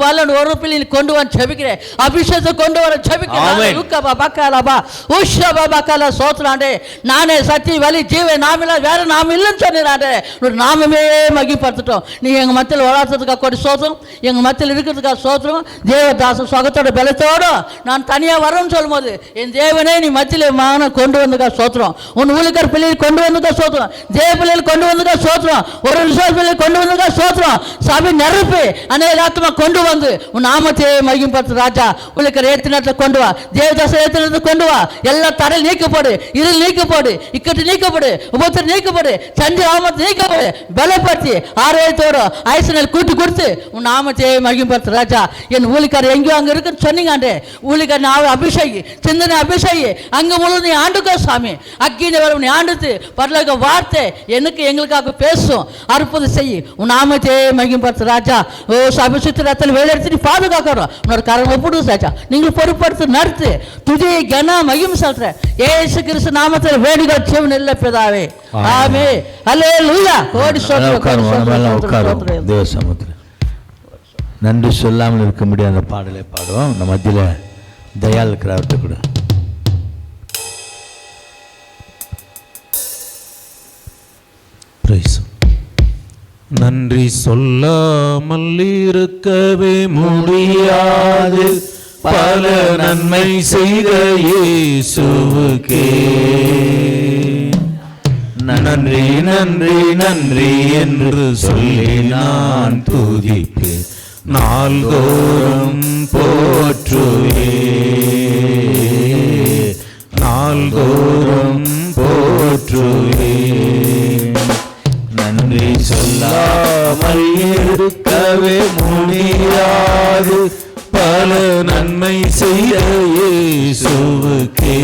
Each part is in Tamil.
వాళ్ళని ఓరపిల్లిని கொண்டு வர ஜெபிக்கிறேன். அபிஷேகத்தை கொண்டு வர ஜெபிக்கிறேன். உக்கபா பக்கலபா உஷபா பக்கல சோத்ராண்டே. நானே சத்திய வழி ஜீவன் நாமில்ல வேற நாம இல்லைன்னு சொன்னாண்டே. ஒரு நாமமே மகிமைப்படுத்தட்டும். நீ எங்க மத்தியில் வளர்த்ததுக்காக கொடி சோத்திரம், எங்க மத்தியில் இருக்கிறதுக்காக சோத்திரம். தேவதாச சுகத்தோட பலத்தோட நான் தனியா வரேன்னு சொல்லும்போது என் தேவனே நீ மத்தியில் மகனை கொண்டு வந்ததுக்காக சோத்திரம். உன் ஊழியக்கார பிள்ளைகள் கொண்டு வந்ததுக்காக சோத்திரம். தேவ பிள்ளைகள் கொண்டு வந்ததுக்காக சோத்திரம். ஒரு விசுவாச பிள்ளைகள் கொண்டு வந்ததுக்காக சோத்திரம். சபை நிரப்பி அநேக ஆத்மா கொண்டு வந்து உன் நாமத்தை மகிமைப்படுத்து ராஜா. ஊழியக்கார ஏத்து நேரத்தில் கொண்டு வா, தேவதாச ஏத்து நேரத்தில் கொண்டு வா. எல்லா தடை நீக்கப்படு, இருள் நீக்கப்படு, இக்கட்டு நீக்கப்படு, உபத்திரம் நீக்கப்படு, சந்தி ஆமத்தை நீக்கப்படு. பலப்படுத்தி ஆரோக்கியத்தோடு ஐசனல் கூட்டி கொடுத்து உன் நாமத்தை மகிமைப்படுத்து ராஜா. என் ஊழியக்காரர் எங்கேயோ அங்கே இருக்குன்னு சொன்னீங்காண்டே. ஊழியக்காரன் அபிஷேகி சிந்தனை அபிஷேகி அங்கே முழுவதும் நீ ஆண்டுக்கோ சாமி. அக்கினி வரும் நீ ஆண்டுத்து பரலோக வார்த்தை எனக்கு எங்களுக்காக பேசும். அற்புதம் செய்யி உன் நாமத்தை மகிமைப்படுத்து ராஜா. ஓ சபை சுத்திரத்தில் வேலையெடுத்து நீ பாதுகாக்கிறோம். உன்னோட கரம் ஒப்புடு ராஜா. நீங்கள் பொறுப்படுத்து நடத்து துதி கன மகிமை சொல்ற ஏசு கிறிஸ்து நாமத்தில் வேண்டுகோள் ஜெபம் நல்ல பிதாவே. ஆமென். ஹல்லேலூயா. கோடி ஸ்தோத்திரம். தேவ சமூகத்தில் நன்றி சொல்லாமல் இருக்க முடியாத பாடலை பாடுவோம். நம்ம மத்தியில் தயால் இருக்கிறவர்கிட்ட கூட நன்றி சொல்லாமல் இருக்கவே முடியாது பல நன்மை செய்த இயேசுவுக்கே நன்றி நன்றி நன்றி என்று சொல்லி நான் துதிப்பேன். நாள்தோறும் போற்றுவே, நாள்தோறும் போற்றுவே. நன்றி சொல்லாமல் இருக்கவே முடியாது பல நன்மை செய்த இயேசுவுக்கே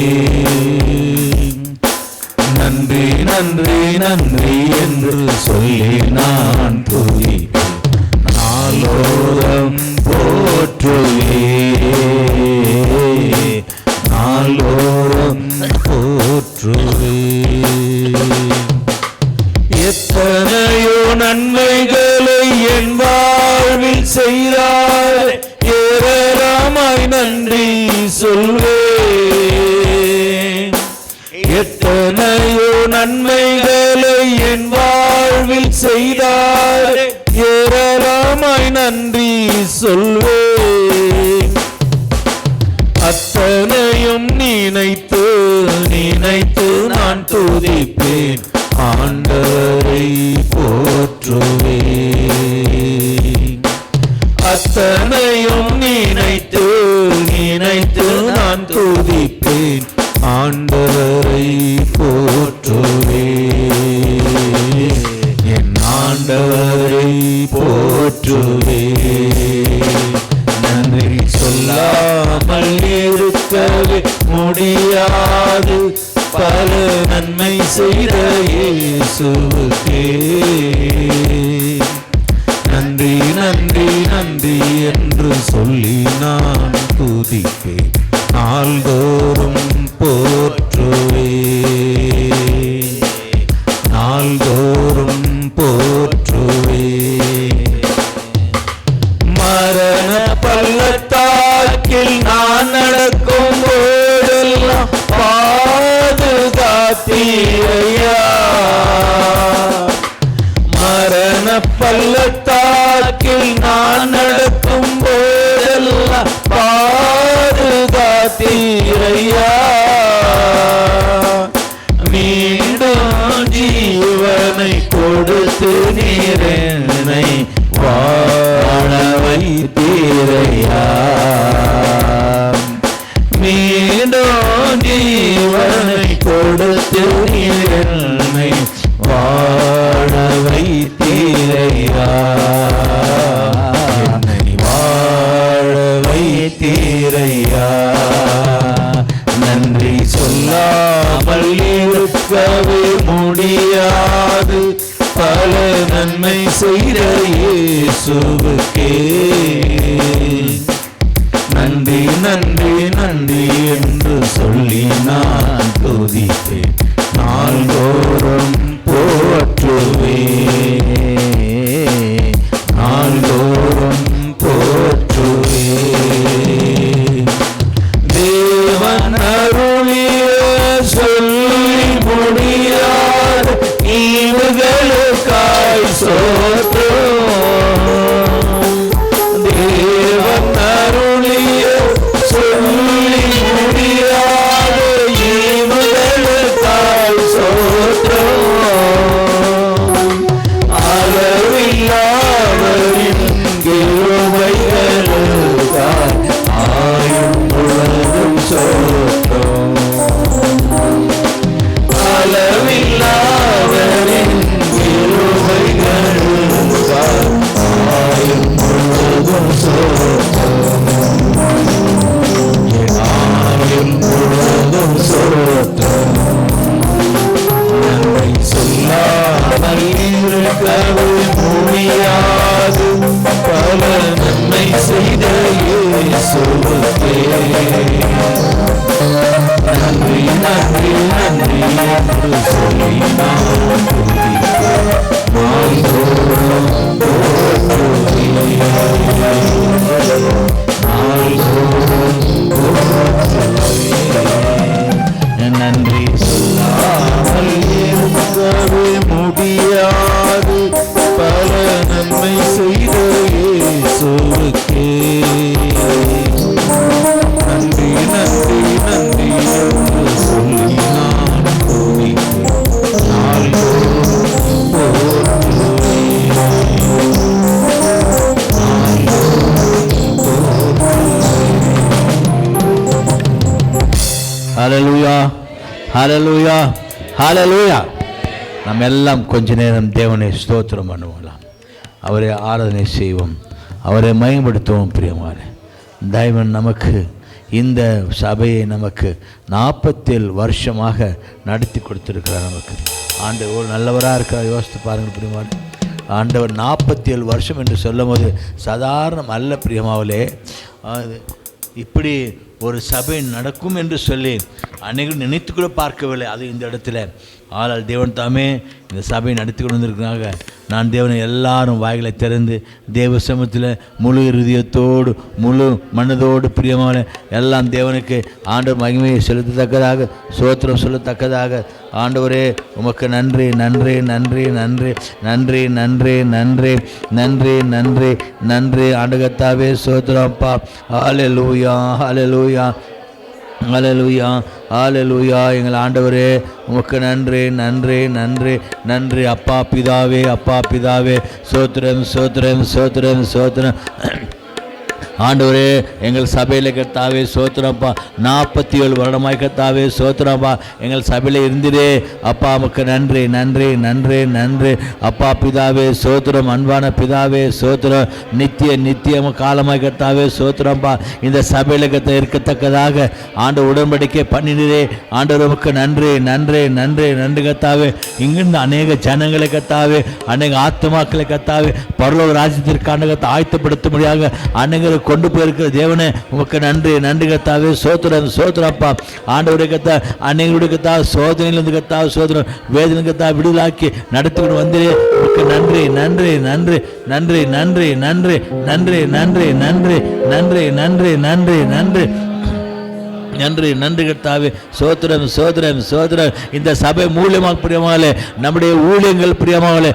நன்றி நன்றி நன்றி என்று சொல்லி நான் துதிப்பேன். நாளோறும் போற்றுவே, நாளோறும் போற்றுவே. எத்தனையோ நன்மைகளை என் வாழ்வில் செய்தார், ஏராளமாய் நன்றி சொல்வேன். எத்தனையோ நன்மைகளை என் வாழ்வில் செய்தார், ஏராளமாய் நன்றி சொல்வேன். அத்தனையும் நினைத்து நினைத்து நான் துதிப்பேன். ஆண்டவரை போற்றுவேன். அத்தனையும் நினைத்து நினைத்து நான் துதிப்பேன். ஆண்டவரை போற்றுவேன். என் ஆண்டவரை போற்றுவேன். நன்றி சொல்லாமல் இருக்கவே முடியாது பல நன்மை செய்த இயேசுவுக்கே நன்றி நன்றி நன்றி என்று சொல்லி நான் துதிப்பேன். நாள்தோறும் போற்றுவே, நாள்தோறும் போற்றுவே. மரண பள்ளத்தாக்கில் நான் நடக்கும் போதெல்லாம் பாதுகாத்தீரையா. மரண பள்ளத்தாக்கில் நான் நடக்கும் போதெல்லாம் பாதுகாத்தீரையா. மீண்டும் ஜீவனை கொடுத்து நீரனை வாழ வைத்தீரையா. மீண்டும் ஜீவனை கொடுத்து நீரனை வாழ வைத்தீரையா. என்னை வாழ வைத்தீரையா. நன்றி சொல்லாமல் இருக்கவே முடியாது பல நன்மை செய்த இயேசுவுக்கே நன்றி நன்றி நன்றி என்று சொல்லி நான் துதிப்பேன். நாள்தோறும் போற்றுவே, நாள்தோறும் போற்றுவே. முடியாத ஈவுகளுக்காய் சோத்திரம். தேவன் அருளிய சொல்லி முடியாத ஈவுகளுக்காய் சோத்திரம். அளவில்லாதவரின் கிருபைகளுக்காய் ஆயும் முழுவதும் சோத்திரம். அளவில்லாதவரின் கிருபைகளுக்காய் ஆயும் முழுவதும் சோத்திரம். ஆயும் முழுவதும் சோத்திரம். நன்றி சொல்லாமல் இருக்கவே முடியாது பல நன்மை செய்த இயேசுவுக்கே நன்றி நன்றி நன்றி என்று சொல்லி நான் துதிப்பேன். நாள்தோறும் போற்றுவேன். நாள்தோறும் போற்றுவேன். நன்றி சொல்லாமல் இருக்கவே முடியாது பல நன்மை செய்த இயேசுவுக்கே நன்றி நன்றி நன்றி என்று சொல்லி நான் துதிப்பேன். நாள்தோறும் போற்றுவேன். நாள்தோறும் போற்றுவேன். ஹல்லேலூயா, ஹல்லேலூயா, ஹல்லேலூயா. நம்ம எல்லாம் கொஞ்ச நேரம் தேவனை ஸ்தோத்திரம் பண்ணுவோம், அவரை ஆராதனை செய்வோம், அவரை மகிமைப்படுத்துவோம். பிரியமானே, தேவன் நமக்கு இந்த சபையை நமக்கு 47 வருஷமாக நடத்தி கொடுத்துருக்கிறார். நமக்கு ஆண்டவர் நல்லவராக இருக்கிறார். யோசித்து பாருங்கள் பிரியமானே, ஆண்டவர் 47 வருஷம் என்று சொல்லும் போது சாதாரணம் அல்ல பிரியமாவலே. இப்படி ஒரு சபை நடக்கும் என்று சொல்லி அனைவரும் நினைத்து கூட பார்க்கவில்லை. அது இந்த இடத்துல ஆனால் தேவன் தாமே இந்த சபையை நடத்தி கொண்டு வந்திருக்கிறாங்க. நான் தேவனை எல்லாரும் வாய்களை திறந்து தேவ சமூகத்தில் முழு இருதயத்தோடு முழு மனதோடு பிரியமான எல்லாம் தேவனுக்கு ஆண்டவர் மகிமையை செலுத்தத்தக்கதாக சோத்திரம் சொல்லத்தக்கதாக ஆண்டவரே உமக்கு நன்றி நன்றி நன்றி நன்றி நன்றி நன்றி நன்றி நன்றி நன்றி நன்றி ஆண்டகத்தாவே சோத்திரம்ப்பா. ஹல்லேலூயா, ஹல்லேலூயா, ஹல்லேலூயா, ஹல்லேலூயா. எங்கள் ஆண்டவரே உமக்கு நன்றி நன்றி நன்றி நன்றி. அப்பா பிதாவே, அப்பா பிதாவே சோத்திரம் சோத்திரம் சோத்திரம் சோத்திரம். ஆண்டவரே எங்கள் சபையில் கர்த்தாவே சோத்திரப்பா. 47 வருடமாய் கர்த்தாவே சோத்திரப்பா எங்கள் சபையில் இருந்திரே அப்பா. உமக்கு நன்றி நன்றி நன்றி நன்றி அப்பா பிதாவே சோத்திரம். அன்பான பிதாவே சோத்திரம். நித்திய காலமாய் கர்த்தாவே சோத்திரப்பா. இந்த சபையில் இருக்கத்தக்கதாக ஆண்டு உடன்படிக்கை பண்ணினரே ஆண்டவர் உமக்கு நன்றி நன்றி நன்றி நன்றி கர்த்தாவே. இங்கிருந்து அநேக ஜனங்களை கர்த்தாவே, அநேக ஆத்துமாக்களை கர்த்தாவே பரலோக ராஜ்யத்திற்கான ஆயத்தப்படுத்த முடியாத அநேகரை கொண்டு போயிருக்கிற தேவனே உமக்கு நன்றி நன்றி கர்த்தாவே சோத்திரம் சோத்திரப்பா. ஆண்டவருடைய கர்த்தா அநேகருடைய கர்த்தா சோதனையிலிருந்து கர்த்தா சோத்திரம் வேதனை கர்த்தா விடுதலாக்கி நடத்திக்கிட்டு வந்தே உமக்கு நன்றி நன்றி நன்றி நன்றி நன்றி நன்றி நன்றி நன்றி நன்றி நன்றி நன்றி நன்றி நன்றி நன்றி நன்றி கர்த்தாவே சோத்திரம் சோத்திரம் சோத்திரம். இந்த சபை மூலியமாக பிரியமாகலே நம்முடைய ஊழியங்கள் பிரியமாகலே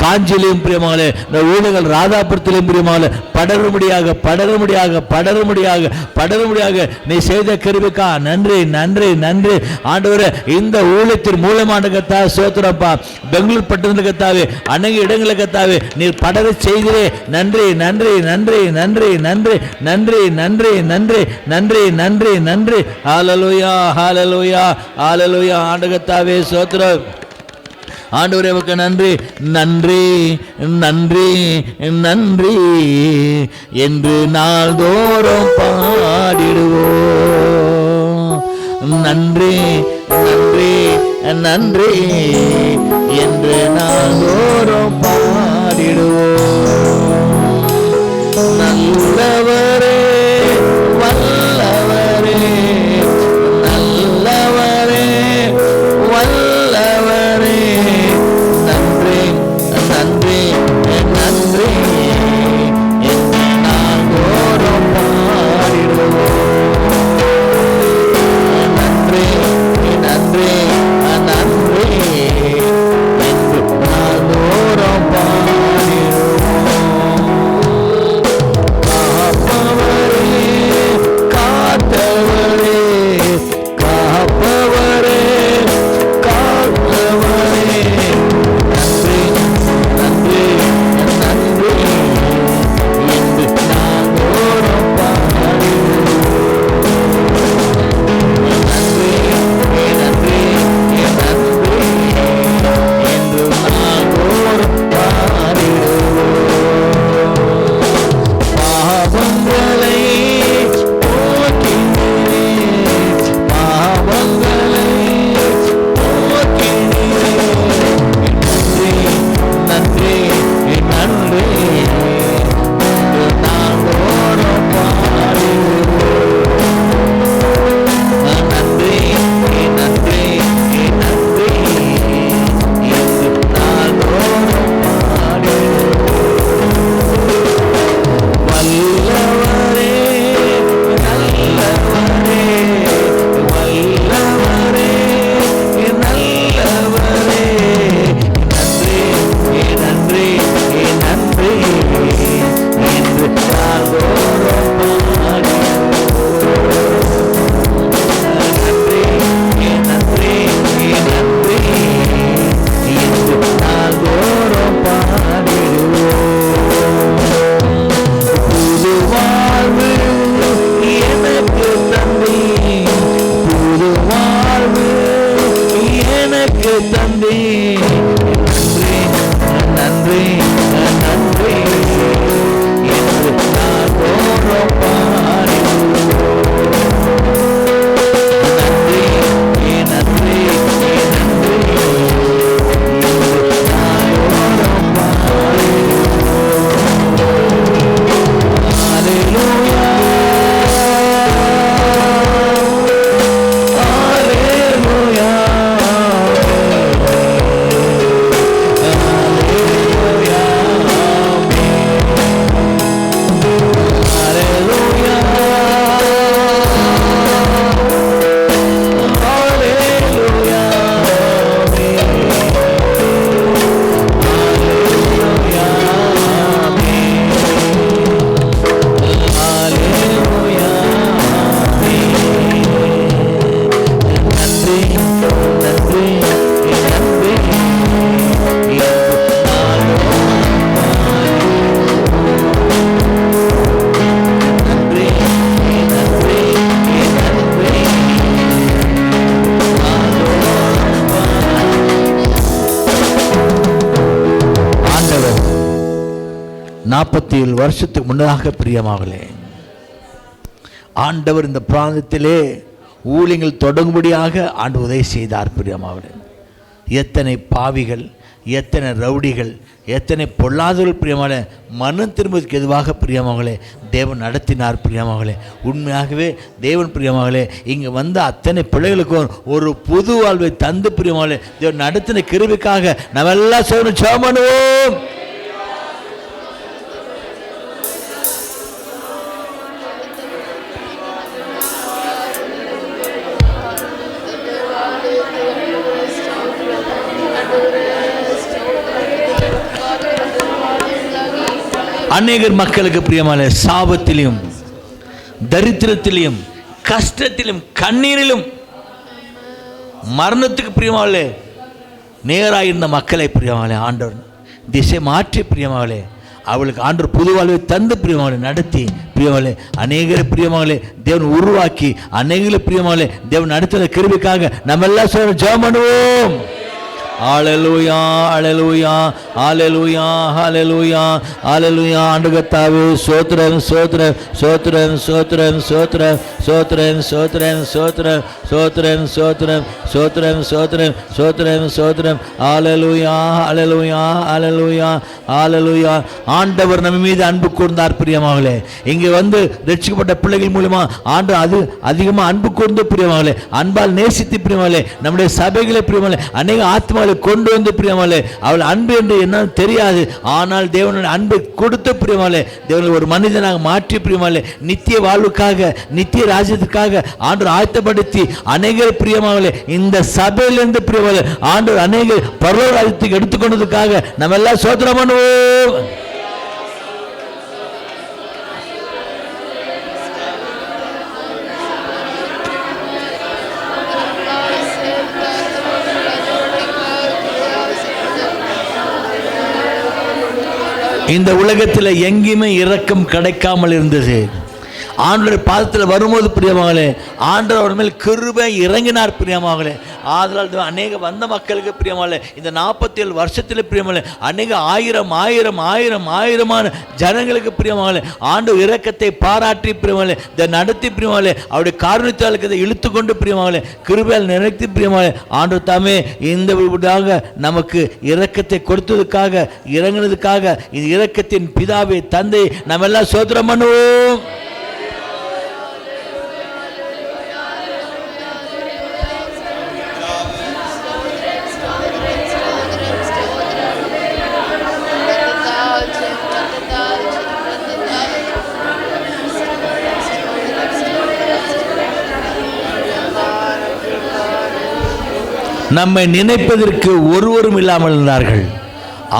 காஞ்சிலையும் பிரியமாகலே ஊழியர்கள் ராதாபுரத்திலையும் பிரியமாகலே படரும்படியாக படரும்படியாக படரும்படியாக படரும்படியாக நீ செய்த கிருபைக்கா நன்றி நன்றி நன்றி ஆண்டவரே. இந்த ஊழியத்தின் மூலமான கர்த்தா சோத்திரப்பா. பெங்களூர் பட்டணத்தில் கர்த்தாவே அநேக இடங்களை கர்த்தாவே நீர் படர செய்கிறே நன்றி நன்றி நன்றி நன்றி நன்றி நன்றி நன்றி நன்றி நன்றி நன்றி நன்றி. ஹல்லேலூயா, ஹல்லேலூயா, ஹல்லேலூயா. ஆண்டவரே சோத்திரம். ஆண்டவரே உமக்கு நன்றி நன்றி நன்றி நன்றி என்று நாள்தோறும் பாடிடுவோம். நன்றி நன்றி நன்றி என்று நாள்தோறும் பாடிடுவோம். நல்லவரே வல்லவரே நல்லவரே வல்லவரே நன்றி நன்றி நன்றி என்று நாள்தோறும் பாடிடுவோம். நன்றி நன்றி தந்தி நன்றி நன்றி என்று நான் தோறும் பாடிடுவோம். நன்றி நன்றி நன்றி என்று நான் தோறும் பாடிடுவோம். ஹல்லேலூயா ஹல்லேலூயா ஆண்டவர் 47 வருஷத்துக்கு முன்னதாக பிரியமாகலே ஆண்டவர் இந்த பிராந்தத்திலே ஊழியங்கள் தொடங்கும்படியாக ஆண்டு உதவி செய்தார். பிரியமாகலே எத்தனை பாவிகள், எத்தனை ரவுடிகள், எத்தனை பொல்லாதவர்கள் பிரியமாகலே மனம் திரும்புவதற்கு எதுவாக பிரியமாகலே தேவன் நடத்தினார். பிரியமாகலே உண்மையாகவே தேவன் பிரியமாகலே இங்கே வந்த அத்தனை பிள்ளைகளுக்கும் ஒரு புது வாழ்வை தந்து பிரியமாகலே தேவன் நடத்தின கிருபைக்காக நம்ம எல்லாம் சேர்ந்து ஜெபம் பண்ணுவோம். அநேகர் மக்களுக்கு பிரியமான சாபத்திலும் தரித்திரத்திலும் கஷ்டத்திலும் கண்ணீரிலும் மரணத்துக்கு பிரியமாவலே நேராயிருந்த மக்களை பிரியமாவலே ஆண்டவர் திசை மாற்றி பிரியமாவலே அவளுக்கு ஆண்டவர் புது வாழ்வை தந்து பிரியமாவலே நடத்தி பிரியமாவலே அநேகரை பிரியமாவலே தேவன் உருவாக்கி அநேகரை பிரியமாவலே தேவன் நடத்தின கிருபைக்காக நம்ம எல்லாம் சொல்ல ஜெபம் பண்ணுவோம். ஹல்லேலூயா ஹல்லேலூயா ஹல்லேலூயா ஹல்லேலூயா ஹல்லேலூயா. ஆண்டு கர்த்தாவே ஸ்தோத்திரம் ஸ்தோத்திரம் ஸ்தோத்திரம் ஸ்தோத்திரம் ஸ்தோத்திரம் ஸ்தோத்திரம் ஸ்தோத்திரம் ஸ்தோத்திரம் ஸ்தோத்திரம் ஸ்தோத்திரம் ஸ்தோத்திரம் ஸ்தோத்திரம் ஸ்தோத்திரம் ஸ்தோத்திரம். ஹல்லேலூயா ஹல்லேலூயா ஹல்லேலூயா ஹல்லேலூயா. ஆண்டவர் நம்ம மீது அன்பு கூர்ந்தார் பிரியமாகலே. இங்கே வந்து ரட்சிக்கப்பட்ட பிள்ளைகள் மூலமா ஆண்டு அது அதிகமாக அன்பு கூர்ந்து பிரியமாகலே அன்பால் நேசித்து பிரியமாகலே நம்முடைய சபைகளை பிரியமாகலே அநேக ஆத்மா கொண்டு வந்து பிரியமாலே அவள் அன்பு என்று என்ன தெரியாது. ஆனால் தேவனுடைய அன்பை கொடுத்த பிரியமாலே தேவனை ஒரு மனிதனாக மாற்றி பிரியமாலே நித்திய வாழ்வுக்காக நித்திய ராஜ்யத்துக்காக ஆண்டவர் ஆயத்தப்படுத்தி அநேகர் பிரியமாகலே இந்த சபையிலிருந்து பிரியமாலே ஆண்டவர் அநேகர் பரலோக ராஜ்யத்துக்கு எடுத்துக்கொண்டதுக்காக நம்ம எல்லாம் ஸ்தோத்திரம் பண்ணுவோம். இந்த உலகத்தில் எங்கேயுமே இரக்கம் கிடைக்காமல் இருந்தது. ஆண்டவர் பாதத்தில் வரும்போது பிரியமாகலே ஆண்டவர் அவர் மேல் கிருபை இறங்கினார் பிரியமாகலே. ஆதலால் அநேக வந்த மக்களுக்கு பிரியமாகலே இந்த 47 வருஷத்தில் பிரியமாகலே அநேக ஆயிரம் ஆயிரம் ஆயிரம் ஆயிரமான ஜனங்களுக்கு பிரியமாகலே ஆண்டவர் இரக்கத்தை பாராட்டி பிரியமாகலே இதை நடத்தி பிரியமாகலே அவருடைய காரணத்தாளுக்கு இதை இழுத்து கொண்டு பிரியமாகலே கிருபையால் நினைத்து பிரியமாகலே ஆண்டவர் தாமே இந்த விடாக நமக்கு இரக்கத்தை கொடுத்ததுக்காக இறங்கினதுக்காக இது இரக்கத்தின் பிதாவை தந்தை நம்ம எல்லாம் ஸ்தோத்திரம் பண்ணுவோம். நம்மை நினைப்பதற்கு ஒருவரும் இல்லாமல் இருந்தார்கள்.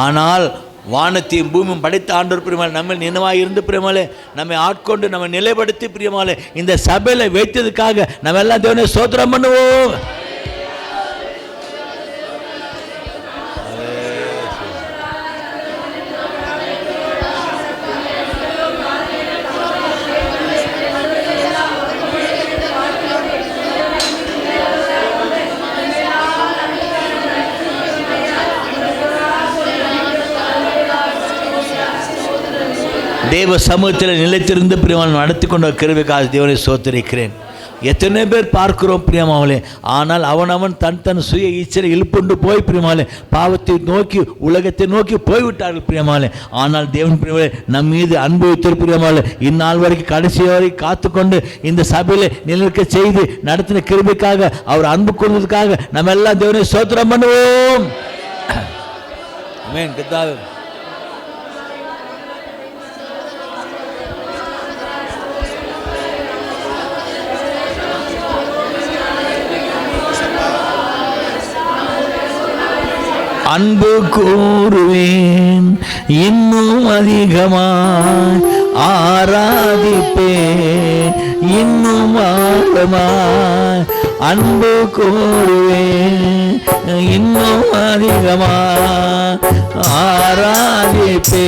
ஆனால் வானத்தையும் பூமியும் படைத்த ஆண்டவர் பிரியமாலே நம்ம நினைவாக இருந்து பிரியமாலே நம்மை ஆட்கொண்டு நம்ம நிலைப்படுத்தி பிரியமாலே இந்த சபையில் வைத்ததுக்காக நம்ம எல்லாம் தேவனை ஸ்தோத்திரம் பண்ணுவோம். தேவ சமூகத்தில் நிலைத்திருந்து பிரியமான நடத்தி கொண்ட கிருபைக்காக தேவனை ஸ்தோத்திரிக்கிறேன். எத்தனை பேர் பார்க்கிறோம் பிரியமாவளே, ஆனால் அவன் தன் சுய ஈச்சரை இழுப்புண்டு போய் பிரியமாவளே பாவத்தை நோக்கி உலகத்தை நோக்கி போய்விட்டார்கள் பிரியமாவளே. ஆனால் தேவன் பிரியமாவளே நம் மீது அன்பு வைத்திரு பிரியமாவளே இந்நாள் வரைக்கும் கடைசி வரை காத்துக்கொண்டு இந்த சபையில் நிலைக்க செய்து நடத்தின கிருபைக்காக அவர் அன்பு கொண்டதுக்காக நம்ம எல்லாம் தேவனை ஸ்தோத்திரம் பண்ணுவோம். ஆமென். கர்த்தாவே அன்பு கூறுவேன் இன்னும் அதிகமாய், ஆராதிப்பேன் இன்னும் ஆழமாய். அன்பு கூறுவேன் இன்னும் அதிகமாய், ஆராதிப்பேன்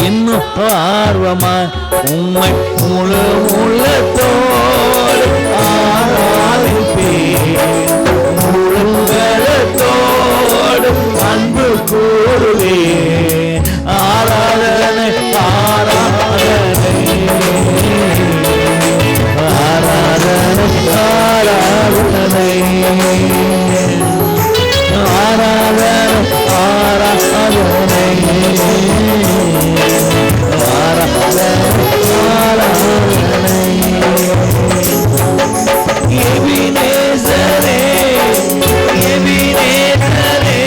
இன்னும் ஆர்வமாய். உம்மை முழு உள்ளத்தோடு ஆராதிப்பேன், அன்பு கூறுவே. ஆராதனை ஆராதனை ஆராதனை ஆராதனை ஆராதனை ஆராதனை ஆராதனை. எபினேசரே எபினேசரே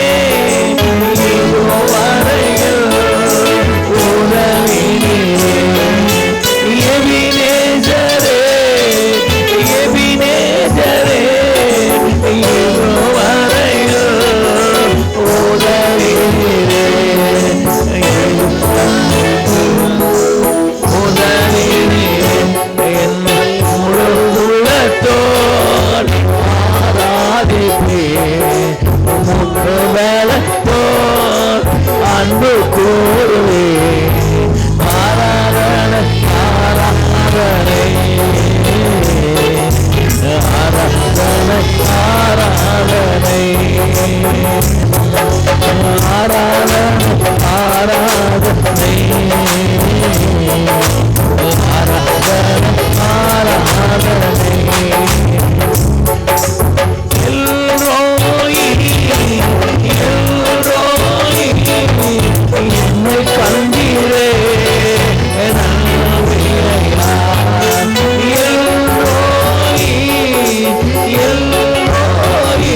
அன்பு கூறுவே. ஆராதனை ஆராதனை ஆராதனை ஆராதனை ஆராதனை ஆராதனை ஆராதனை. என்னை கண்டீரே எல்லோரி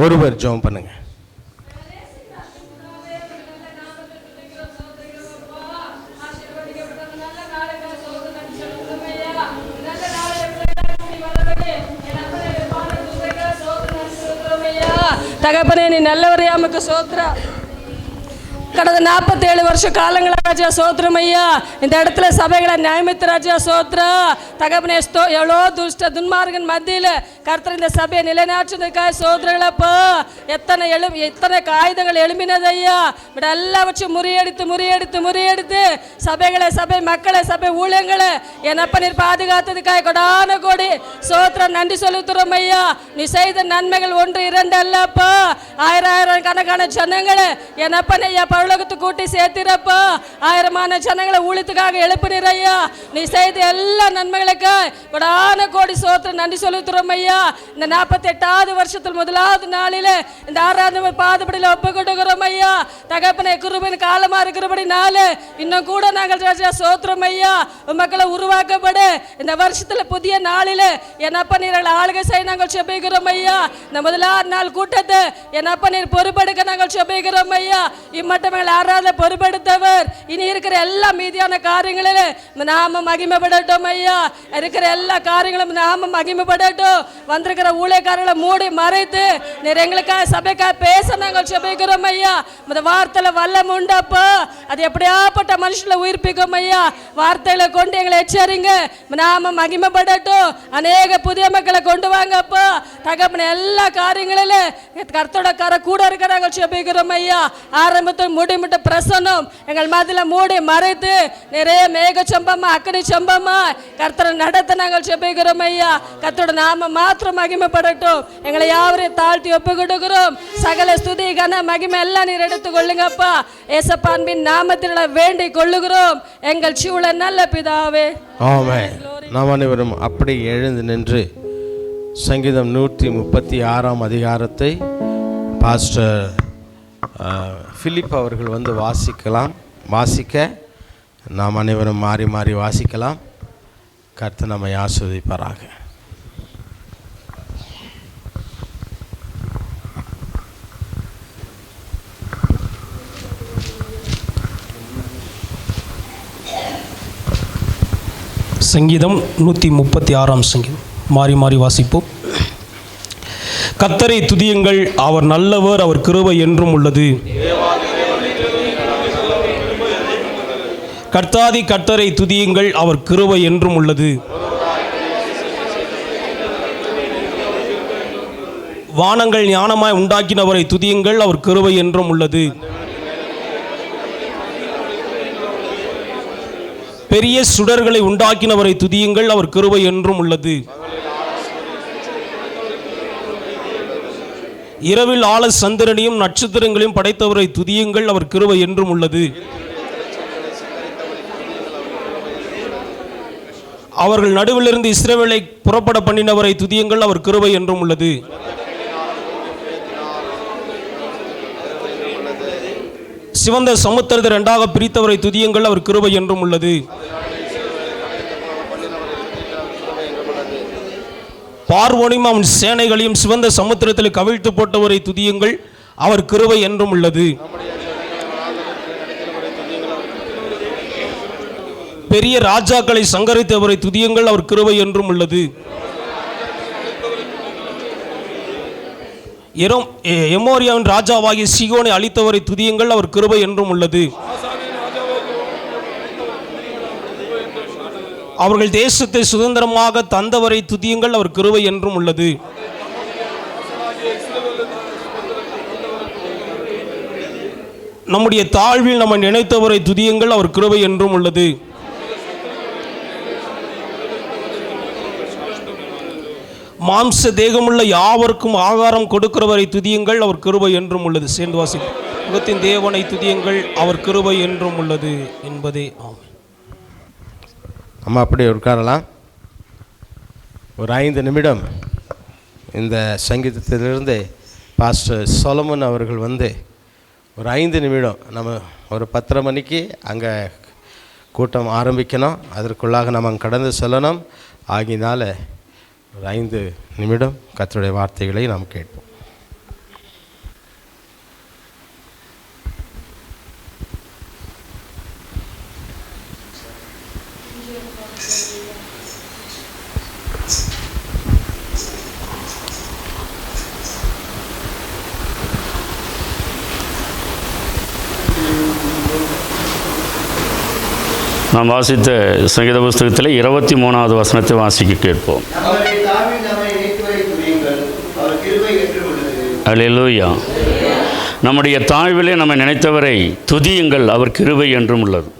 ஒருவர் ஜெபம் பண்ணுங்க. தகப்பனே, நீ நல்லவரையா, நமக்கு சோத்ரா. கடந்த 47 வருஷ காலங்கள ராஜா சோத்ரம் ஐயா, இந்த இடத்துல சபைகளை நியமித்த ராஜா சோத்ரா. தகப்பனே, எவ்வளோ துஷ்ட துன்மார்கன் மத்தியில் கர்த்தர் இந்த சபையை நிலைநாட்டுறதுக்காக சோதரங்களப்பா. எத்தனை காயுதங்கள் எழும்பினது ஐயா. இப்படி எல்லாவற்றையும் முறியடித்து சபை மக்களை, சபை ஊழியங்களை என்னப்ப நீர் பாதுகாத்ததுக்காக கொடான கோடி சோத்திரம் நன்றி செலுத்துறோம் ஐயா. நீ செய்த நன்மைகள் 1 2 அல்லப்பா, ஆயிரம் கணக்கான ஜனங்களை என்னப்ப ஐயா பரலோகத்துக்கு கூட்டி சேர்த்திரப்பா. ஆயிரமான ஜனங்களை ஊழியத்துக்காக எழுப்பினீர் ஐயா. நீ செய்த எல்லா நன்மைகளுக்காக கொடான கோடி சோத்திரம் நன்றி செலுத்துறோம் ஐயா. இந்த 48வது வருஷத்தில் 1வது நாளில் இந்த ஆராதனை பாதப்படியில் ஒப்பு கொடுக்கிறோம் ஐயா. தகப்பனை கிருபையின் காலமா இருக்கிறபடி நாள் இன்னும் கூட நாங்கள் ராஜா சோத்திரம் ஐயா. மக்களை உருவாக்கப்படு இந்த வருஷத்துல புதிய நாளில் என்னப்ப நீர்கள் ஆளுகை செய்ய நாங்கள் செபிக்கிறோம் ஐயா. இந்த 1வது நாள் கூட்டத்தை என்னப்ப நீர் பொறுப்பெடுக்க நாங்கள் செபிக்கிறோம் ஐயா. இம்மட்டும் ஆராத பொறுப்பெடுத்தவர் இனி இருக்கிற எல்லா மீதியான காரியங்களில் நாம மகிமைப்படட்டும் ஐயா. இருக்கிற எல்லா காரியங்களும் நாம மகிமைப்படட்டும். வந்திருக்கிற ஊழியக்காரர்களை மூடி மறைத்து நீர் எங்களுக்காக சபைக்காக பேச நாங்கள் செபிக்கிறோம் ஐயா. இந்த வார்த்தையில வல்லம் உண்டப்பா. அது எப்படியாப்பட்ட மனுஷனை உயிர்ப்பிக்கும் ஐயா. வார்த்தைகளை கொண்டு எங்களை எச்சரிங்க. நாம மகிமைப்படட்டும். அநேக புதிய மக்களை கொண்டு வாங்கப்பா. தகப்பன எல்லா காரியங்களிலும் கர்த்தரோட கரை கூட இருக்கிற நாங்கள் செபிக்கிறோம் ஐயா. ஆரம்பத்தில் முடிமிட்ட பிரசன்னம் எங்கள் மதியில் மூடி மறைத்து நிறைய மேக சம்பமா அக்கனி சம்பமா கர்த்தரை நடத்த நாங்கள் செபிக்கிறோம் ஐயா. கர்த்தரோட நாம மாத்திரம் மகிமைப்படட்டும். எங்களை யாவரையும் தாழ்த்தி ஒப்பு கொடுக்கிறோம். சகல ஸ்துதி கன மகிமை எல்லாம் நீர் எடுத்துக் கொள்ளுங்கப்பா. ஏசப்பா அன்பின் நாமத்தில் வேண்டிக் கொள்ளுகிறோம் எங்கள் சிவுள நல்ல பிதாவே. ஆமென். நாம் அனைவரும் அப்படி எழுந்து நின்று சங்கீதம் 136 அதிகாரத்தை பாஸ்டர் பிலிப் அவர்கள் வந்து வாசிக்க நாம் அனைவரும் மாறி மாறி வாசிக்கலாம். கர்த்தர் நம்மை ஆசீர்வதிப்பாராக. சங்கீதம் 136 சங்கீதம் மாறி மாறி வாசிப்போம். கர்த்தரை துதியுங்கள், அவர் நல்லவர், அவர் கிருபை என்றும் உள்ளது. கர்த்தாதி கர்த்தரை துதியுங்கள், அவர் கிருபை என்றும் உள்ளது. வானங்கள் ஞானமாய் உண்டாக்கினவரை துதியுங்கள், அவர் கிருபை என்றும் உள்ளது. பெரிய சுடர்களை உண்டாக்கினவரை துதியுங்கள், அவர் கிருபை என்றும் உள்ளது. இரவில் ஆள சந்திரனையும் நட்சத்திரங்களையும் படைத்தவரை துதியுங்கள், அவர் கிருபை என்றும் உள்ளது. அவர்கள் நடுவிலிருந்து இஸ்ரவேலை புறப்பட பண்ணினவரை துதியுங்கள், அவர் கிருபை என்றும் உள்ளது. சிவந்த சமுத்திரத்தை 2ஆக பிரித்தவரை துதியுங்கள், அவர் கிருபை என்றும் உள்ளது. பார்வோனையும் அவன் சேனைகளையும் சிவந்த சமுத்திரத்தில் கவிழ்த்து போட்டவரை துதியுங்கள், அவர் கிருபை என்றும் உள்ளது. பெரிய ராஜாக்களை சங்கரித்தவரை துதியுங்கள், அவர் கிருபை என்றும் உள்ளது. எமோரியாவின் ராஜாவாகிய சீகோனை அழித்தவரை துதியுங்கள், அவர் கிருபை என்றும் உள்ளது. அவர்கள் தேசத்தை சுதந்திரமாக தந்தவரை துதியுங்கள், அவர் கிருபை என்றும் உள்ளது. நம்முடைய தாழ்வில் நம்ம நினைத்தவரை துதியுங்கள், அவர் கிருபை என்றும் உள்ளது. மாம்ச தேகமுள்ள யாவருக்கும் ஆகாரம் கொடுக்கிறவரை துதியுங்கள், அவர் கிருபை என்றும் உள்ளது. சேர்ந்து வாசி. முகத்தின் தேவனை துதியுங்கள், அவர் கிருபை என்றும் உள்ளது என்பதே ஆமென். நம்ம அப்படி உட்காரலாம். ஒரு 5 நிமிடம் இந்த சங்கீதத்திலிருந்து பாஸ்டர் சொலமன் அவர்கள் வந்து ஒரு 5 நிமிடம், நம்ம ஒரு 10:30 மணிக்கு அங்கே கூட்டம் ஆரம்பிக்கணும். அதற்குள்ளாக நம்ம கடந்து செல்லணும். ஆகினால ஒரு 5 நிமிடம் கர்த்தருடைய வார்த்தைகளை நாம் கேட்போம். நாம் வாசித்த சங்கீத புஸ்தகத்தில் 23வது வசனத்தை வாசிக்க கேட்போம். அல்லேலூயா. நம்முடைய தாழ்விலே நம்மை நினைத்தவரை துதியுங்கள், அவர் கிருபை என்றும் உள்ளது.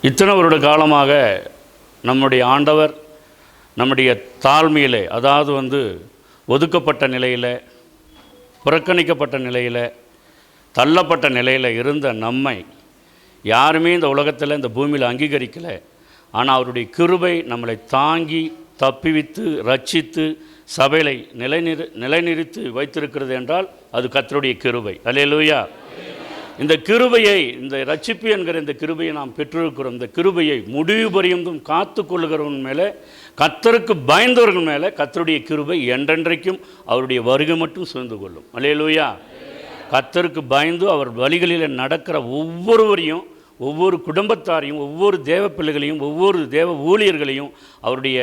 இத்தனை வருட காலமாக நம்முடைய ஆண்டவர் நம்முடைய தாழ்மையிலே, அதாவது ஒதுக்கப்பட்ட நிலையில், புறக்கணிக்கப்பட்ட நிலையில், தள்ளப்பட்ட நிலையில் இருந்த நம்மை யாருமே இந்த உலகத்தில், இந்த பூமியில் அங்கீகரிக்கலை. ஆனால் அவருடைய கிருபை நம்மளை தாங்கி தப்பிவித்து ரட்சித்து சபையை நிலைநிறுத்தி வைத்திருக்கிறது என்றால் அது கர்த்தருடைய கிருபை. அல்லேலூயா. இந்த கிருபையை, இந்த ரட்சிப்பு என்கிற இந்த கிருபையை நாம் பெற்றிருக்கிறோம். இந்த கிருபையை முடிவு பரியந்தும் காத்து கொள்ளுகிறவன் மேலே, கர்த்தருக்கு பயந்தவர்கள் மேலே கர்த்தருடைய கிருபை என்றென்றைக்கும் அவருடைய வருகை மட்டும் சூழ்ந்து கொள்ளும். அல்லேலூயா. கர்த்தருக்கு பயந்து அவர் வழிகளில் நடக்கிற ஒவ்வொருவரையும், ஒவ்வொரு குடும்பத்தாரையும், ஒவ்வொரு தேவ பிள்ளைகளையும், ஒவ்வொரு தேவ ஊழியர்களையும் அவருடைய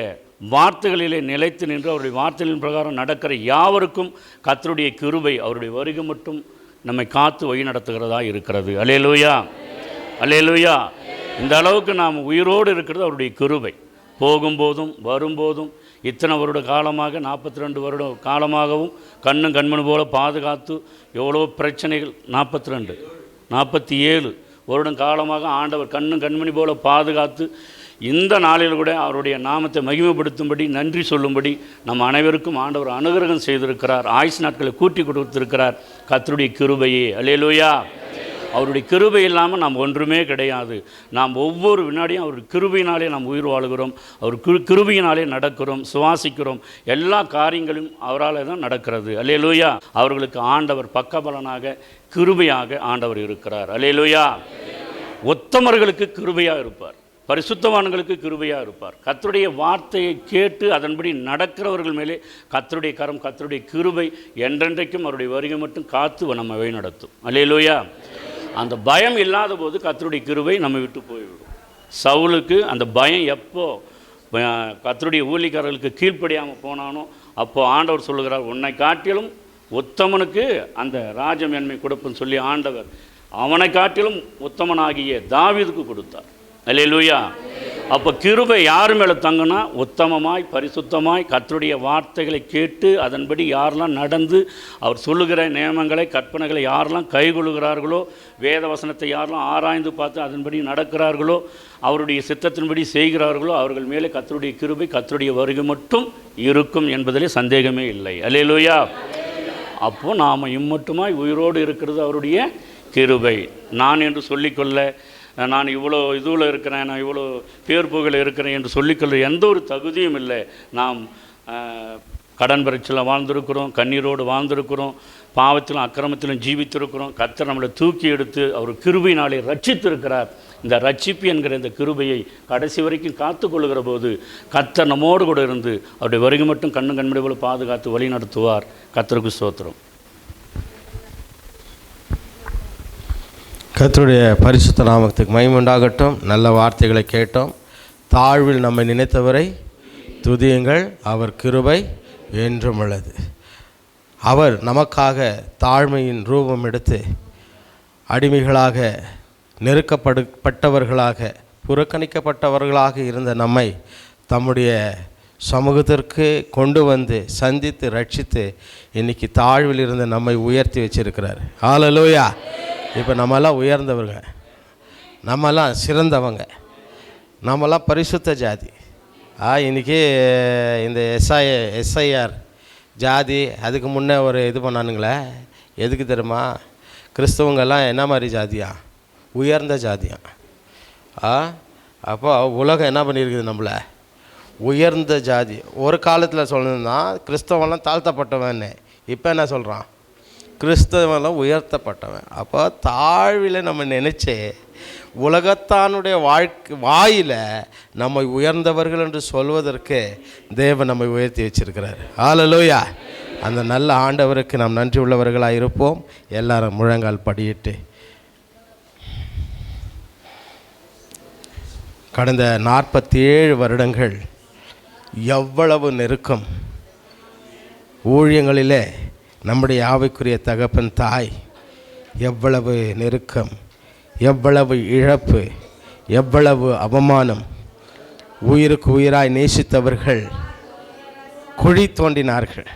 வார்த்தைகளிலே நிலைத்து நின்று அவருடைய வார்த்தைகளின் பிரகாரம் நடக்கிற யாவருக்கும் கர்த்தருடைய கிருபை அவருடைய வருகை மட்டும் நம்மை காத்து வழி நடத்துகிறதா இருக்கிறது. அல்லேலூயா. அல்லேலூயா. இந்த அளவுக்கு நாம் உயிரோடு இருக்கிறது அவருடைய கிருபை. போகும்போதும் வரும்போதும் இத்தனை வருட காலமாக 42 வருட காலமாகவும் கண்ணும் கண்மணி போல பாதுகாத்து எவ்வளோ பிரச்சனைகள், 47 வருடம் காலமாக ஆண்டவர் கண்ணும் கண்மணி போல பாதுகாத்து இந்த நாளில் கூட அவருடைய நாமத்தை மகிமைப்படுத்தும்படி, நன்றி சொல்லும்படி நம் அனைவருக்கும் ஆண்டவர் அனுகிரகம் செய்திருக்கிறார். ஆயுசு நாட்களை கூட்டி கொடுத்திருக்கிறார். கர்த்தருடைய கிருபையே. அல்லேலூயா. அவருடைய கிருபை இல்லாமல் நாம் ஒன்றுமே கிடையாது. நாம் ஒவ்வொரு வினாடியும் அவருடைய கிருபையினாலே நாம் உயிர் வாழுகிறோம். அவர் கிருபையினாலே நடக்கிறோம், சுவாசிக்கிறோம். எல்லா காரியங்களும் அவரால் தான் நடக்கிறது. அல்லேலூயா. அவர்களுக்கு ஆண்டவர் பக்கபலனாக கிருபையாக ஆண்டவர் இருக்கிறார். அல்லேலூயா. உத்தமர்களுக்கு கிருபையாக இருப்பார், பரிசுத்தவான்களுக்கு கிருபையாக இருப்பார். கர்த்தருடைய வார்த்தையை கேட்டு அதன்படி நடக்கிறவர்கள் மேலே கர்த்தருடைய கரம், கர்த்தருடைய கிருபை என்றென்றைக்கும் அவருடைய வருகை மட்டும் காத்து நம்ம வழி நடத்தும். அல்லேலூயா. அந்த பயம் இல்லாத போது கர்த்தருடைய கிருபை நம்ம விட்டு போய்விடும். சவுலுக்கு அந்த பயம் எப்போ கர்த்தருடைய ஊழியக்காரர்களுக்கு கீழ்ப்படியாமல் போனானோ அப்போ ஆண்டவர் சொல்லுகிறார், உன்னை காட்டிலும் உத்தமனுக்கு அந்த ராஜமேன்மை கொடுப்புன்னு சொல்லி ஆண்டவர் அவனை காட்டிலும் உத்தமனாகிய தாவீதுக்கு கொடுத்தார். அல்லேலூயா. அப்போ கிருபை யார் மேலே தங்குனா, உத்தமமாய் பரிசுத்தமாய் கர்த்தருடைய வார்த்தைகளை கேட்டு அதன்படி யாரெல்லாம் நடந்து அவர் சொல்லுகிற நியமங்களை கற்பனைகளை யாரெல்லாம் கைகொள்ளுகிறார்களோ, வேத வசனத்தை யாரெல்லாம் ஆராய்ந்து பார்த்து அதன்படி நடக்கிறார்களோ, அவருடைய சித்தத்தின்படி செய்கிறார்களோ அவர்கள் மேலே கர்த்தருடைய கிருபை, கர்த்தருடைய வருகை மட்டும் இருக்கும் என்பதிலே சந்தேகமே இல்லை. அல்லேலூயா. அப்போது நாம் இம்மட்டுமாய் உயிரோடு இருக்கிறது அவருடைய கிருபை. நான் என்று சொல்லிக்கொள்ள, நான் இவ்வளோ இதுவில் இருக்கிறேன், நான் இவ்வளோ பேர் புகழ் இருக்கிறேன் என்று சொல்லிக்கொள்ள எந்த ஒரு தகுதியும் இல்லை. நாம் கடன் பரீட்சையில் வாழ்ந்திருக்கிறோம், கண்ணீரோடு வாழ்ந்திருக்கிறோம், பாவத்திலும் அக்கிரமத்திலும் ஜீவித்திருக்கிறோம். கர்த்தர் நம்மளை தூக்கி எடுத்து அவர் கிருபையினாலே ரட்சித்திருக்கிறார். இந்த ரட்சிப்பு என்கிற இந்த கிருபையை கடைசி வரைக்கும் காத்து கொள்ளுகிற போது கர்த்தர் நம்மோடு கூட இருந்து அவருடைய வருகை மட்டும் கண்ணும் கண்மணி போல பாதுகாத்து வழி நடத்துவார். கர்த்தருக்கு ஸ்தோத்திரம். கர்த்தருடைய பரிசுத்த நாமத்துக்கு மகிமை உண்டாகட்டும். நல்ல வார்த்தைகளை கேட்டோம். தாழ்வில் நம்மை நினைத்தவரை துதியுங்கள், அவர் கிருபை என்றும் உள்ளது. அவர் நமக்காக தாழ்மையின் ரூபம் எடுத்து அடிமைகளாக, நெருக்கப்பட்டவர்களாக, புறக்கணிக்கப்பட்டவர்களாக இருந்த நம்மை தம்முடைய சமூகத்திற்கு கொண்டு வந்து சந்தித்து ரட்சித்து இன்றைக்கி தாழ்வில் இருந்த நம்மை உயர்த்தி வச்சிருக்கிறார். ஹல்லேலூயா. இப்போ நம்மெல்லாம் உயர்ந்தவங்க, நம்மெல்லாம் சிறந்தவங்க, நம்மெல்லாம் பரிசுத்த ஜாதி. இன்றைக்கி இந்த எஸ்ஐஆர் ஜாதி அதுக்கு முன்னே ஒரு இது பண்ணானுங்களே, எதுக்கு தெரியுமா? கிறிஸ்தவங்கெல்லாம் என்ன மாதிரி ஜாதியா? உயர்ந்த ஜாதியா. அப்போ உலகம் என்ன பண்ணியிருக்குது? நம்மளை உயர்ந்த ஜாதி. ஒரு காலத்தில் சொல்லணும்னா கிறிஸ்தவெல்லாம் தாழ்த்தப்பட்டவன்னு, இப்போ என்ன சொல்கிறான்? கிறிஸ்தவெல்லாம் உயர்த்தப்பட்டவன். அப்போ தாழ்வில் நம்ம நினச்சி உலகத்தானுடைய வாயில் நம்மை உயர்ந்தவர்கள் என்று சொல்வதற்கு தேவன் நம்மை உயர்த்தி வச்சிருக்கிறார். ஹல்லேலூயா. அந்த நல்ல ஆண்டவருக்கு நாம் நன்றி உள்ளவர்களாக இருப்போம். எல்லாரும் முழங்கால் படியிட்டு கடந்த 47 வருடங்கள் எவ்வளவு நெருக்கம் ஊழியங்களிலே நம்முடைய ஆவிக்குரிய தகப்பன் தாய் எவ்வளவு நெருக்கம், எவ்வளவு இழப்பு, எவ்வளவு அவமானம். உயிருக்கு உயிராய் நேசித்தவர்கள் குழி தோண்டினார்கள்.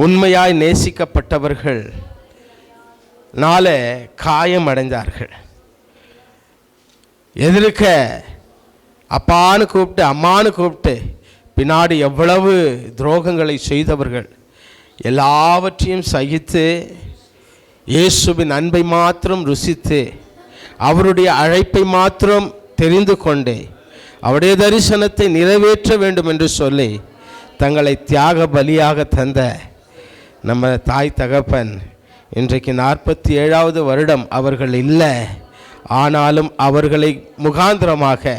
உண்மையாய் நேசிக்கப்பட்டவர்கள் நாளே காயம் அடைந்தார்கள். எதிர்க்க அப்பான்னு கூப்பிட்டு அம்மானு கூப்பிட்டு பின்னாடி எவ்வளவு துரோகங்களை செய்தவர்கள் எல்லாவற்றையும் சகித்து இயேசுவின் அன்பை மாத்திரம் ருசித்து அவருடைய அழைப்பை மாத்திரம் தெரிந்து கொண்டு அவருடைய தரிசனத்தை நிறைவேற்ற வேண்டும் என்று சொல்லி தங்களை தியாக பலியாக தந்த நம்ம தாய் தகப்பன் இன்றைக்கு 47வது வருடம் அவர்கள் இல்லை. ஆனாலும் அவர்களை முகாந்திரமாக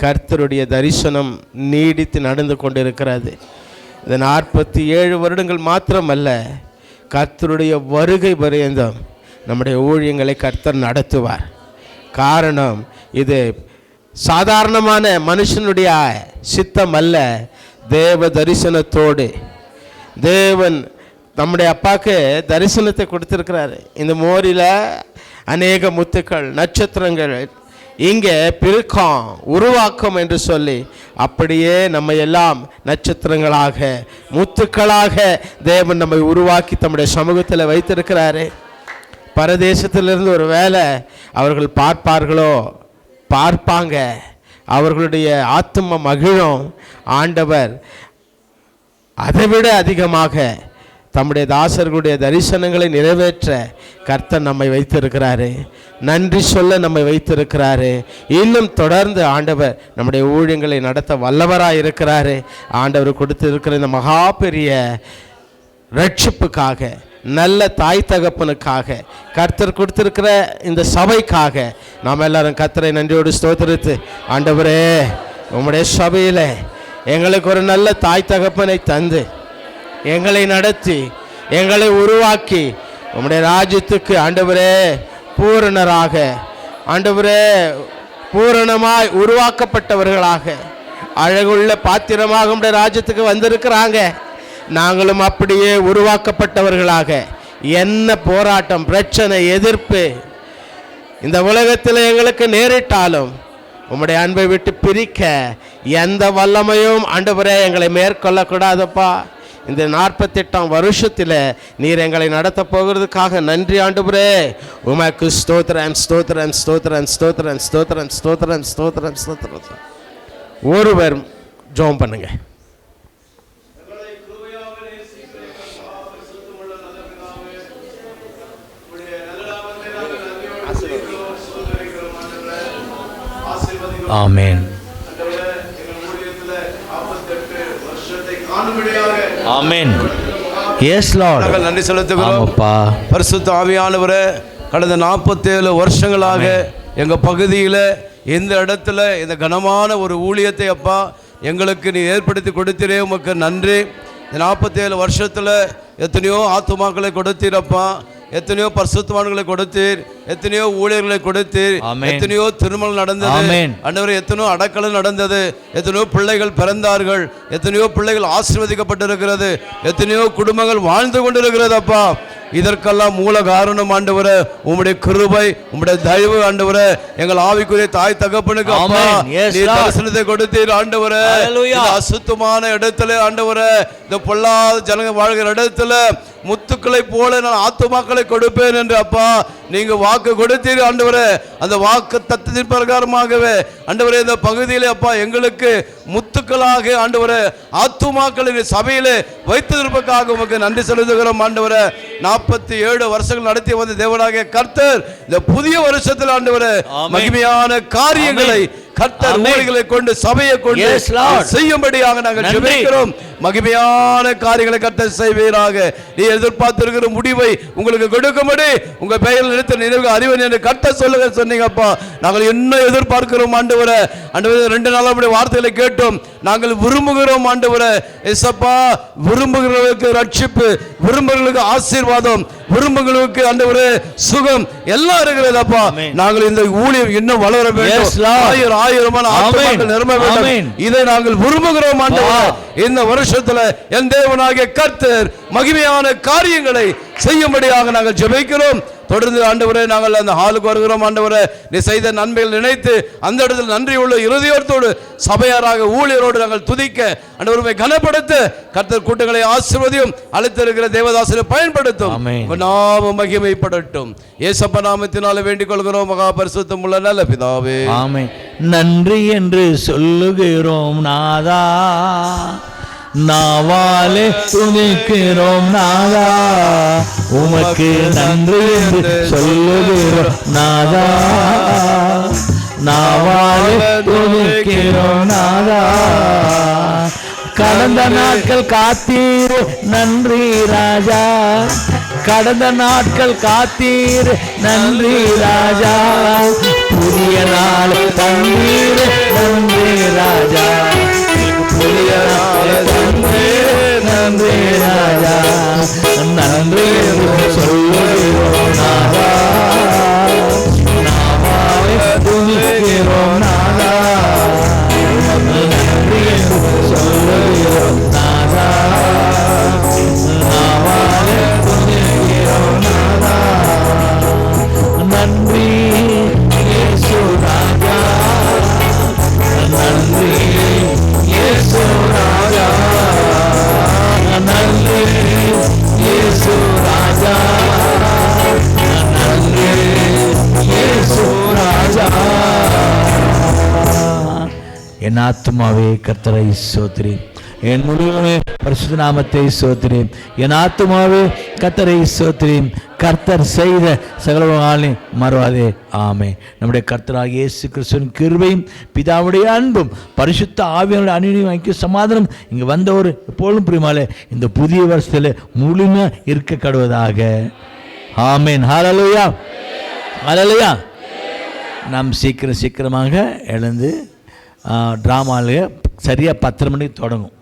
கர்த்தருடைய தரிசனம் நீடித்து நடந்து கொண்டிருக்கிறது. இந்த 47 வருடங்கள் மாத்திரமல்ல, கர்த்தருடைய வருகை பரியந்தம் நம்முடைய ஊழியங்களை கர்த்தர் நடத்துவார். காரணம், இது சாதாரணமான மனுஷனுடைய சித்தம் அல்ல. தேவ தரிசனத்தோடு தேவன் நம்முடைய அப்பாவுக்கு தரிசனத்தை கொடுத்திருக்கிறாரு. இந்த மோரில் அநேக முத்துக்கள், நட்சத்திரங்கள், இங்கே பெருக்கம், உருவாக்கம் என்று சொல்லி அப்படியே நம்ம எல்லாம் நட்சத்திரங்களாக, முத்துக்களாக தேவன் நம்மை உருவாக்கி தம்முடைய சமூகத்தில் வைத்திருக்கிறாரு. பரதேசத்திலிருந்து ஒரு வேளை அவர்கள் பார்ப்பார்களோ, பார்ப்பாங்க, அவர்களுடைய ஆத்தும மகிழும். ஆண்டவர் அதைவிட அதிகமாக தம்முடைய தாசர்களுடைய தரிசனங்களை நிறைவேற்ற கர்த்தர் நம்மை வைத்திருக்கிறாரு. நன்றி சொல்ல நம்மை வைத்திருக்கிறாரு. இன்னும் தொடர்ந்து ஆண்டவர் நம்முடைய ஊழியங்களை நடத்த வல்லவராக இருக்கிறாரு. ஆண்டவர் கொடுத்திருக்கிற இந்த மகா பெரிய ரட்சிப்புக்காக, நல்ல தாய் தகப்பனுக்காக, கர்த்தர் கொடுத்திருக்கிற இந்த சபைக்காக நாம் எல்லாரும் கர்த்தரை நன்றியோடு ஸ்தோத்திரித்து, ஆண்டவரே உம்முடைய சபையில் எங்களுக்கு ஒரு நல்ல தாய் தகப்பனை தந்து எங்களை நடத்தி எங்களை உருவாக்கி உம்முடைய ராஜ்யத்துக்கு ஆண்டவரே பூரணராக, ஆண்டவரே பூரணமாய் உருவாக்கப்பட்டவர்களாக, அழகுள்ள பாத்திரமாக உம்முடைய ராஜ்யத்துக்கு வந்திருக்கிறாங்க. நாங்களும் அப்படியே உருவாக்கப்பட்டவர்களாக என்ன போராட்டம், பிரச்சனை, எதிர்ப்பு இந்த உலகத்தில் எங்களுக்கு நேரிட்டாலும் உம்முடைய அன்பை விட்டு பிரிக்க எந்த வல்லமையும் ஆண்டவரே எங்களை மேற்கொள்ளக்கூடாதப்பா. இந்த 48ஆம் வருஷத்தில் நீர் எங்களை நடத்த போகிறதுக்காக நன்றி ஆண்டவரே. உமக்கு ஸ்தோத்திரம், ஸ்தோத்திரம், ஸ்தோத்திரம், ஸ்தோத்திரம், ஸ்தோத்திரம், ஸ்தோத்திரம், ஸ்தோத்திரம், ஸ்தோத்திரம். ஒருவர் ஜெபம் பண்ணுங்க. ஆமென். ஆமென். Yes lord. நாங்கள் நன்றி செலுத்துகிறோம். ஆமாப்பா. பரிசுத்த ஆவியானவரே, கடந்த 47 வருஷங்களாக எங்கள் பகுதியில் இந்த இடத்துல இந்த கனமான ஒரு ஊழியத்தை அப்பா எங்களுக்கு நீ ஏற்படுத்தி கொடுத்தீரே, உமக்கு நன்றி. இந்த 47 வருஷத்தில் எத்தனையோ ஆத்துமாக்களை கொடுத்தீரப்பா, எத்தனையோ பரிசுத்தவான்களை கொடுத்தீர், எத்தனையோ ஊழியர்களை கொடுத்தீர், எத்தனையோ திருமணம் நடந்தது ஆண்டவரே, எத்தனையோ அடக்கலம் நடந்தது, எத்தனையோ பிள்ளைகள் பிறந்தார்கள், எத்தனையோ பிள்ளைகள் ஆசீர்வதிக்கப்பட்டிருக்கிறது, எத்தனையோ குடும்பங்கள் வாழ்ந்து கொண்டிருக்கிறது அப்பா. இதற்கெல்லாம் மூல காரணம் ஆண்டவரே உம்முடைய கிருபை, உம்முடைய தயவு ஆண்டவரே. எங்கள் ஆவிக்குரிய தாய் தகப்பனுக்கு அப்பா நீர் தரிசனத்தை கொடுத்தீர் ஆண்டவரே. அசுத்தமான இடத்துல ஆண்டவரே, இந்த பொல்லாத ஜனங்க வாழ்கிற இடத்துல முத்துக்களை போல நான் ஆத்துமாக்களை கொடுப்பேன் என்று அப்பா நீங்க வாக்கு கொடுத்தீர் ஆண்டவரே. அந்த வாக்கு தத்துவத்தின் பிரகாரமாகவே ஆண்டவரே இந்த பகுதியிலே அப்பா எங்களுக்கு முத்துக்களாக ஆண்டவரே ஆத்துமாக்களின் சபையிலே வைத்திருப்பதற்காக உமக்கு நன்றி செலுத்துகிறோம் ஆண்டவரே. 47 வருஷங்கள் நடத்தி வந்த தேவனாகிய கர்த்தர் இந்த புதிய வருஷத்தில் ஆண்டவரே மகிமையான காரியங்களை கர்த்தர் ஊழியர்களை கொண்டு சபையை கொண்டு செய்யும்படியாக நாங்கள் ஜெபிக்கிறோம். மகிமையான காரியங்களை கர்த்தர் செய்வீராக. நீ எதிர்பார்த்திருக்கிற முடிவை உங்களுக்கு கொடுக்கும்படி உங்க பெயரில் எடுத்த நினைவு அறிவன் என்று கர்த்தர் சொல்லுங்க சொன்னீங்கப்பா. நாங்கள் என்ன எதிர்பார்க்கிறோம் ஆண்டவரே. ஆண்டவரே 2 நாளா அப்படி வார்த்தைகளை கேட்டோம். நாங்கள் விரும்புகிறோம் ஆண்டவரே. ஏசப்பா, விரும்புகிறவர்களுக்கு ரட்சிப்பு, விரும்புகிறவர்களுக்கு ஆசீர்வாதம், விரும்புகிறவர்களுக்கு ஆண்டவரே சுகம் எல்லாம் இருக்கிறதப்பா. நாங்கள் இந்த ஊழியம் இன்னும் வளர வேண்டும். ஆயிரமான ஆத்துமாக்கள் நிரம்ப வேண்டும். இதை நாங்கள் விரும்புகிறோம் ஆண்டவரே. இந்த வருஷத்துல என் தேவனாகிய கர்த்தர் மகிமையான காரியங்களை செய்யும்படியாக நாங்கள் ஜெபிக்கிறோம். தொடர்ந்து ஆண்டவரே நாங்கள் அந்த ஹாலுக்கு வருகிறோம். ஆண்டவரே, நீ செய்த நன்மைகள் நினைத்து அந்த இடத்தில் நன்றி உள்ள இருதயத்தோடு சபையாராக ஊழியரோடு நாங்கள் துதிக்க ஆண்டவரை கனப்படுத்த கர்த்தர் கூட்டங்களை ஆசீர்வதியும். அழைத்திருக்கிற தேவதாசரை பயன்படுத்தும். நாம மகிமைப்படட்டும். இயேசப்பா நாமத்தினால வேண்டிக் கொள்கிறோம் மகா பரிசுத்தம் உள்ள நல்ல பிதாவே. ஆமென். நன்றி என்று சொல்லுகிறோம் நாதா, நாவாலே துதிக்கிறோம் நாதா, உமக்கு நன்றி என்று சொல்லுகிறோம் நாதா, நாவாலே துதிக்கிறோம் நாதா. கடந்த நாட்கள் காத்தீர் நன்றி ராஜா, கடந்த நாட்கள் காத்தீர் நன்றி ராஜா, புதிய நாள் தந்தீர் நன்றி ராஜா, புதிய நாள் தந்தீர் நன்றி ராஜா. நன்றி சொல்லுகிறோம் நாதா, நாவாலே துதிக்கிறோம் நாதா, நன்றி சொல்லுகிறோம் நாதா, நாவாலே துதிக்கிறோம் நாதா. நன்றி இயேசு ராஜா, நன்றி இயேசு ராஜா, நன்றி இயேசு ராஜா, நன்றி இயேசு ராஜா. என் ஆத்துமாவே கர்த்தரை ஸ்தோத்திரி, என் முழுவதுமே பரிசுத்த நாமத்தை ஸ்தோத்திரி. என் ஆத்துமாவே கர்த்தரை ஸ்தோத்திரி, கர்த்தர் செய்த சகலவாளையும் மறவாதே. ஆமே. நம்முடைய கர்த்தராகிய இயேசு கிறிஸ்துவின் கிருபையும் பிதாவுடைய அன்பும் பரிசுத்த ஆவியானவருடைய அந்யோன்ய ஐக்கிய சமாதானம் இங்கே வந்தவர் எப்பொழுதும் பிரியமாலே இந்த புதிய வருஷத்தில் முழுமையாக இருக்க கடவுதாக. ஆமேன். ஹல்லேலூயா, ஹல்லேலூயா. நாம் சீக்கிரமாக எழுந்து ட்ராமாவில் சரியாக 10 மணிக்கு தொடங்கும்.